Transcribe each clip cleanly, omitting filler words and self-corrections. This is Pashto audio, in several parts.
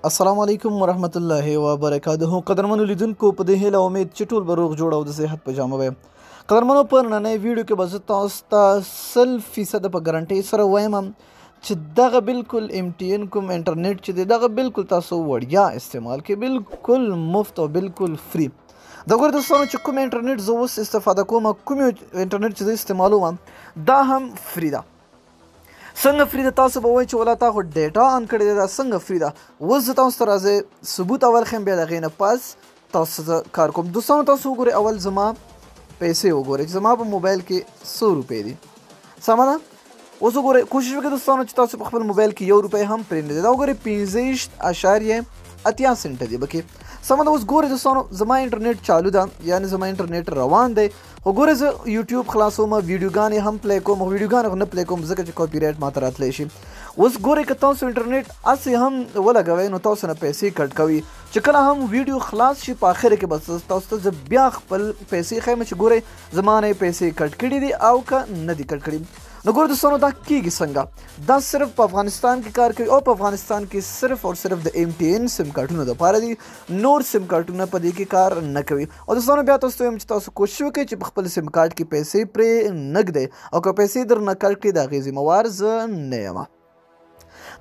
السلام علیکم ورحمت الله وبرکاته. قدرمنو لیدونکو په دې هیله امید چې ټول به روغ جوړ او د صحت په جامه وي. قدرمنو په نننۍ ویډیو کې به زه تاسو ته 100% په ګارنټۍ سره وایم چې دغه بالکل MTN کوم انټرنیټ چې دی دغه بالکل تاسو وړیا استعمال کې بالکل مفت او بالکل فری. د ګور دوستانو چې کوم انټرنیټ زه اوس استفاده کوم کوم انټرنیټ چې زه استعمالوم دا هم فری ده. څنګه فری ده تاسو به وایئ چې ولا تا خو ډیټا آن کړې ده دا څنګه فری ده. اوس زه تاسو ته راځئ ثبوت اول ښیم بیا د هغې نه پس تاسو ته کار کوم. دوستانو تاسو وګورئ اول زما پیسې وګورئ چې زما په موبایل کې 100 روپۍ دي. سمه ده. اوس وګورئ کوشش وکړئ دوستانو چې تاسو په خپل موبایل کې 1 روپۍ هم پرې نه دي. دا وګورئ 15.80 سنټه دی پکې. سمه ده. اوس ګورئ دوستانو زما انټرنیټ چالو ده یعنې زما انټرنیټ روان دی. خو ګورئ زه یوټیوب خلاصوم ویډیوګانې هم پلی کوم خو ویډیوګانې خو نه پلی کوم ځکه چې کاپي رایټ ماته راتلی شي. اوس ګورئ که تاسو انټرنیټ هسې هم ولګوئ نو تاسو نه پیسې کټ کوي. چې کله هم ویډیو خلاص شي په آخر کې بس تاسو ته زه بیا خپل پیسې ښیم چې ګورئ زما نه یې پیسې کټ کړي دي او که نه دي کټ کړي. نو ګورئ دوستانو دا کیږي څنګه. دا صرف په افغانستان کې کار کوي او په افغانستان کې صرف او صرف د MTN سیم کارټونو دپاره دي. نور سیم کارټونه په دې کې کار نه کوي. او دوستانو بیا تاسو ته وایم چې تاسو کوشش وکړئ چې په خپل سیم کارټ کې پیسې پرې نه ږدئ او که پیسې درنه کټ کړي د هغې ذمهوار زه نه یم.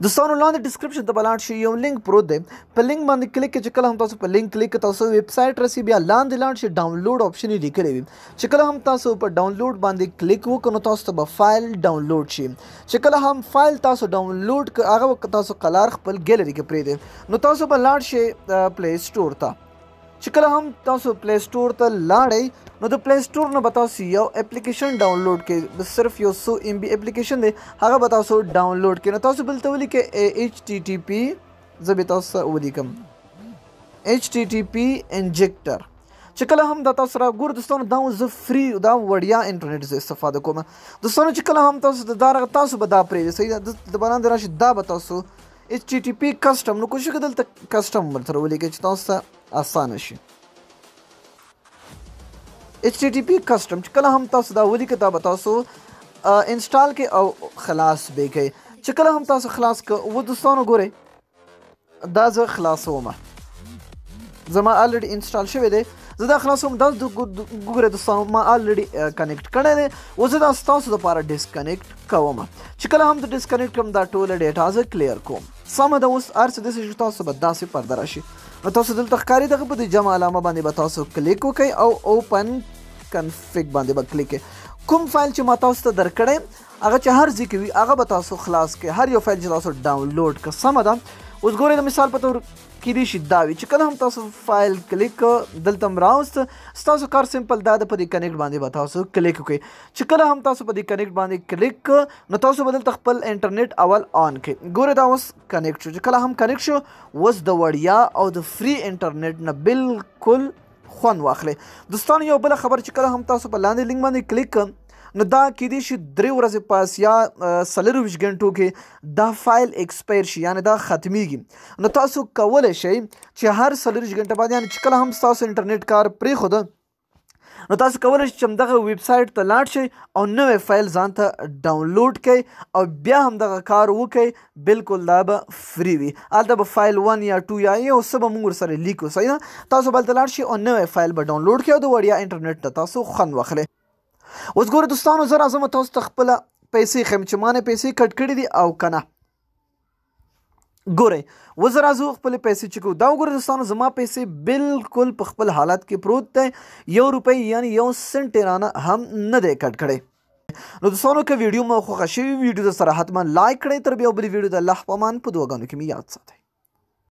دوستانو لاندې ډسکرپشن ته به لاړ شئ یو لینک پروت دی. په لینک باندې کلیک کړئ چې کله هم تاسو په لینک کلیک کړئ تاسو ویب سایټ رسي بیا لاندې لاړ شئ ډاونلوډ آپشن یې لیکلی وي. چې کله هم تاسو په ډاونلوډ باندې کلیک وکړو نو تاسو ته به فایل ډاونلوډ شي. چې کله هم فایل تاسو ډاونلوډ کړئ هغه به تاسو قلار خپل ګیلري کې پرېږدئ نو تاسو به لاړ شئ پلی سټور ته. چې کله هم تاسو پلی سټور ته لاړئ نو د پلی سټور نه به تاسو یو اپلیکیشن ډاونلوډ کړئ. صرف یو 100 MB اپلیکیشن دی هغه به تاسو ډاونلوډ کړئ. نو تاسو بلته ولیکئ HTTP زه به تاسو ته ولیکم HTTP انجکټر. چې کله هم دا تاسو را ګورئ دوستانو دا زه فری دا وړیا انټرنیټ زه استفاده کوم. دوستانو چې کله هم تاسو تاسو به دا پرېږدئ صحیح ده د باندې راشي دا به تاسو HTTP کسټم نو کوشش وکړئ دلته کسټم ورسره ولیکئ چې تاسو ته اسانه شي. HTTP کسټم چې کله هم تاسو دا ولیکئ دا به تاسو انسټال کړئ او خلاص به یې کړئ. چې کله هم تاسو خلاص کړئ و دوستانو ګورئ دا زه خلاصوم زما الریډي انسټال شوی دی. زه دا خلاصوم دا ګورئ دوستانو ما الریډي کنیکټ کړی دی. اوس زه دا ستاسو دپاره ډسکنیکټ کوم. چې کله هم د ډسکنیکټ کوم دا ټوله ډیټا زه کلیر کوم. سمه ده. اوس هر څه داسې چې تاسو به داسې پرده راشي نو تاسو دلته ښکاري دغه په دې جمع علامه باندې به تاسو کلیک وکړئ او اوپن کنفیګ باندې به کلیک کړئ. کوم فایل چې ما تاسو ته درکړی هغه چې هر ځای کې وي هغه به تاسو خلاص کړئ. هر یو فایل چې تاسو ډاونلوډ کړه سمه ده. اوس ګورئ د مثال په طور کېدای شي دا وي چې کله هم تاسو فایل کلیک دلته هم راوست ستاسو کار سمپل دا ده په دې کنیکټ باندې به تاسو کلیک وکړئ. چې کله هم تاسو په دې کنیکټ باندې کلیک نو تاسو به دلته خپل انټرنیټ اول آن کړئ. ګورئ دا اوس کنیکټ شو. چې کله هم کنیکټ شو اوس د وړیا او د فری انټرنیټ نه بالکل خوند واخلئ. دوستانو یو بله خبر چې کله هم تاسو په لاندې لینک باندې کلیک نو دا کېدای شي 3 ورځې پاس یا 24 غنټو کې دا فایل ایکسپایر شي یعنې دا ختمیږي. نو تاسو کولی شئ چې هر 24 غنټه بعد یعنې چې کله هم ستاسو انټرنیټ کار پرېښوده نو تاسو کولی شئ چې همدغه ویب سایټ ته لاړ شئ او نوی فایل ځان ته ډاونلوډ کړئ او بیا همدغه کار وکړئ. بالکل دا به فری وي. هلته به فایل 1 یا 2 یا یو څه به موږ ورسره لیکو صحیح ده. تاسو به هلته لاړ شئ او نوی فایل به ډاونلوډ کړئ او د وړیا انټرنیټ ته تاسو خوند واخلئ. اوس ګوره دوستانو زه راځم تاسو ته خپله پیسې ښیم چې ما نه پیسې کټ کړي دي او که نه. ګورئ اوس زه راځو خپلې پیسې چک کوو. دا وګورئ دوستانو زما پیسې بالکل په خپل حالت کې پروت دی. 1 روپۍ یعنې 1 سنټ یې رانه هم نه دی کټ کړی. نو دوستانو که ویډیو مو خوښه شوي ویډیو د سره حتما لایک کړئ. تر بیا بلې ویډیو د الله په امان په دعاګانو کې مې یاد ساتئ.